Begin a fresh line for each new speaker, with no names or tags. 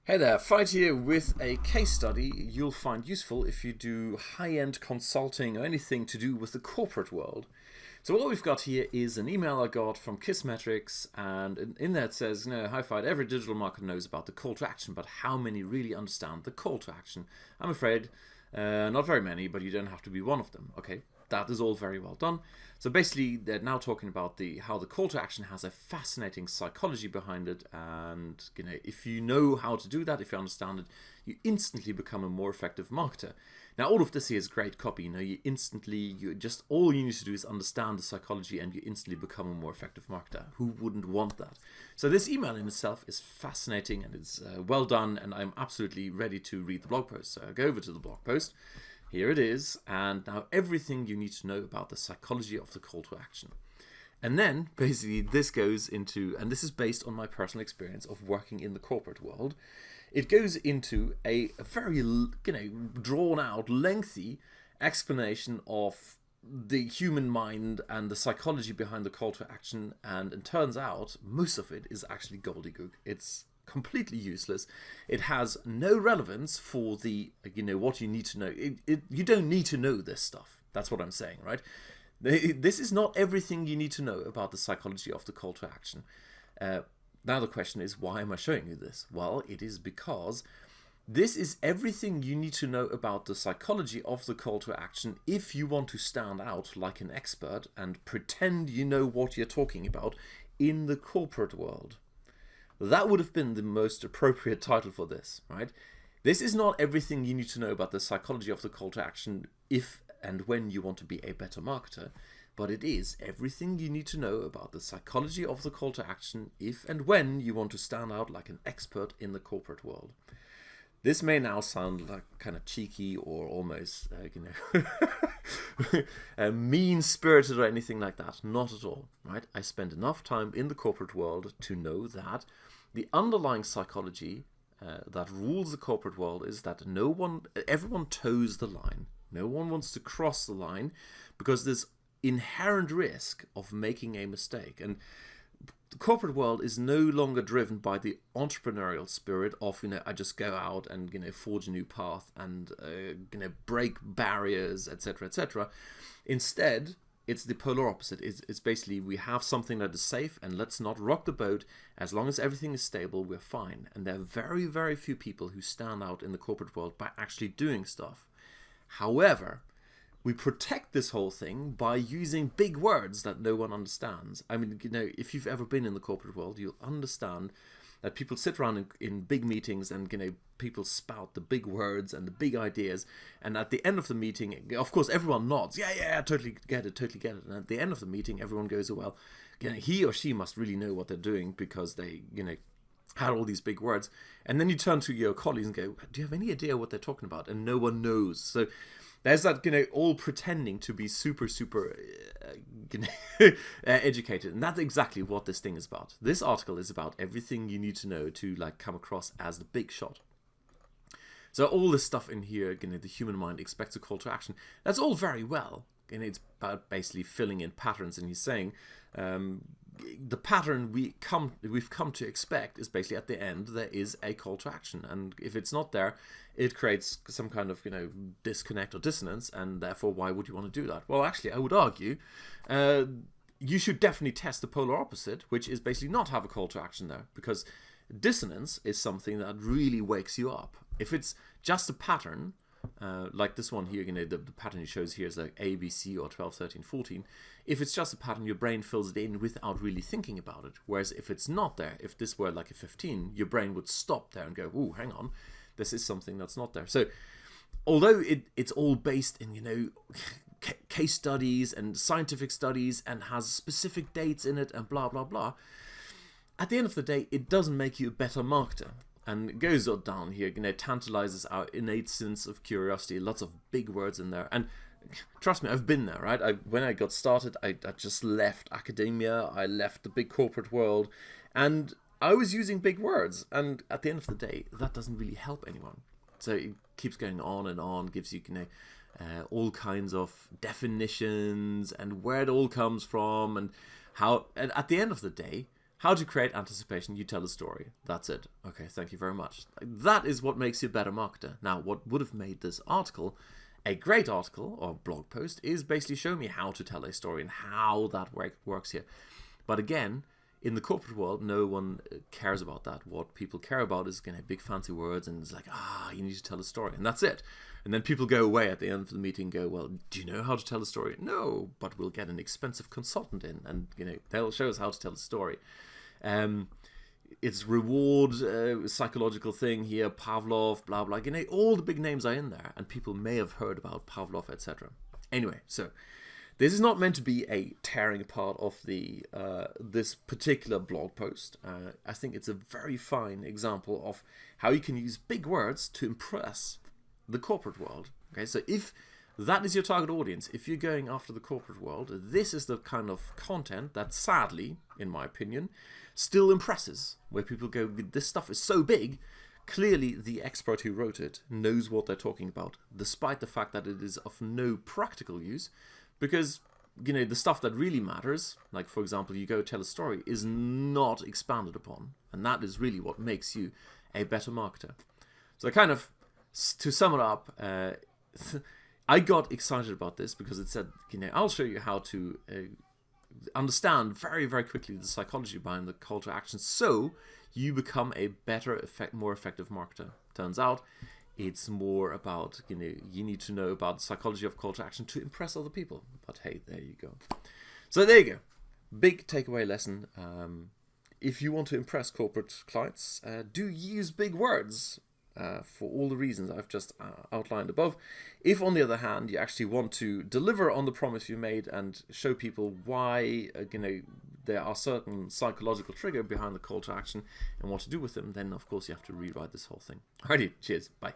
Hey there, Fight here with a case study you'll find useful if you do high-end consulting or anything to do with the corporate world. So what we've got here is an email I got from Kissmetrics, and in there it says, hi Fight, every digital marketer knows about the call to action, but how many really understand the call to action? I'm afraid not very many, but you don't have to be one of them. Okay, that is all very well done. So basically, they're now talking about how the call to action has a fascinating psychology behind it, and if you know how to do that, if you understand it, you instantly become a more effective marketer. Now, all of this here is great copy. All you need to do is understand the psychology, and you instantly become a more effective marketer. Who wouldn't want that? So this email in itself is fascinating, and it's well done, and I'm absolutely ready to read the blog post. So I go over to the blog post. Here it is, and now everything you need to know about the psychology of the call to action. And then, basically, this goes into, and this is based on my personal experience of working in the corporate world, it goes into a very, drawn-out, lengthy explanation of the human mind and the psychology behind the call to action, and it turns out most of it is actually gobbledygook. It's completely useless. It has no relevance for the what you need to know. You don't need to know this stuff. That's what I'm saying, right? This is not everything you need to know about the psychology of the call to action. Now the question is, why am I showing you this? Well, it is because this is everything you need to know about the psychology of the call to action if you want to stand out like an expert and pretend you know what you're talking about in the corporate world. That would have been the most appropriate title for this, right? This is not everything you need to know about the psychology of the call to action if and when you want to be a better marketer, but it is everything you need to know about the psychology of the call to action if and when you want to stand out like an expert in the corporate world. This may now sound like kind of cheeky or almost, mean-spirited or anything like that. Not at all, right? I spend enough time in the corporate world to know that the underlying psychology that rules the corporate world is that everyone toes the line. No one wants to cross the line because there's inherent risk of making a mistake. And the corporate world is no longer driven by the entrepreneurial spirit of, I just go out and, forge a new path and, break barriers, etc., etc. Instead, it's the polar opposite. It's basically, we have something that is safe and let's not rock the boat. As long as everything is stable, we're fine. And there are very, very few people who stand out in the corporate world by actually doing stuff. However, we protect this whole thing by using big words that no one understands. I mean, if you've ever been in the corporate world, you'll understand that people sit around in big meetings and, people spout the big words and the big ideas. And at the end of the meeting, of course, everyone nods. Yeah, totally get it. And at the end of the meeting, everyone goes, well, he or she must really know what they're doing because they, had all these big words. And then you turn to your colleagues and go, do you have any idea what they're talking about? And no one knows. So there's that, all pretending to be super educated. And that's exactly what this thing is about. This article is about everything you need to know to come across as the big shot. So all this stuff in here, the human mind expects a call to action. That's all very well. And it's about basically filling in patterns. And he's saying the pattern we've come to expect is basically at the end there is a call to action, and if it's not there, it creates some kind of disconnect or dissonance, and therefore why would you want to do that? Well, actually, I would argue you should definitely test the polar opposite, which is basically not have a call to action there, because dissonance is something that really wakes you up. If it's just a pattern, like this one here, the pattern he shows here is like A, B, C, or 12, 13, 14. If it's just a pattern, your brain fills it in without really thinking about it. Whereas if it's not there, if this were like a 15, your brain would stop there and go, ooh, hang on, this is something that's not there. So although it's all based in, case studies and scientific studies and has specific dates in it and blah, blah, blah, at the end of the day, it doesn't make you a better marketer. And it goes down here, tantalizes our innate sense of curiosity. Lots of big words in there. And trust me, I've been there, right? When I got started, I just left academia. I left the big corporate world. And I was using big words. And at the end of the day, that doesn't really help anyone. So it keeps going on and on, gives you, all kinds of definitions and where it all comes from and how. And at the end of the day, how to create anticipation. You tell a story. That's it. Okay, thank you very much. That is what makes you a better marketer. Now, what would have made this article a great article or blog post is basically showing me how to tell a story and how that works here. But again, in the corporate world, no one cares about that. What people care about is big fancy words, and it's like, you need to tell a story, and that's it. And then people go away at the end of the meeting and go, well, do you know how to tell a story? No, but we'll get an expensive consultant in, and they'll show us how to tell a story. It's reward psychological thing here, Pavlov, blah blah. All the big names are in there, and people may have heard about Pavlov, etc. Anyway, so this is not meant to be a tearing apart of the this particular blog post. I think it's a very fine example of how you can use big words to impress the corporate world. Okay, so if that is your target audience, if you're going after the corporate world, this is the kind of content that sadly, in my opinion, still impresses, where people go, this stuff is so big, clearly the expert who wrote it knows what they're talking about, despite the fact that it is of no practical use, because the stuff that really matters, like for example, you go tell a story, is not expanded upon, and that is really what makes you a better marketer. So kind of, to sum it up, I got excited about this because it said, I'll show you how to understand very, very quickly the psychology behind the call to action, so you become a better, more effective marketer. Turns out, it's more about, you need to know about the psychology of call to action to impress other people. But hey, there you go. So there you go. Big takeaway lesson. If you want to impress corporate clients, do use big words. For all the reasons I've just outlined above. If, on the other hand, you actually want to deliver on the promise you made and show people why there are certain psychological trigger behind the call to action and what to do with them, then of course you have to rewrite this whole thing. Alrighty, cheers, bye.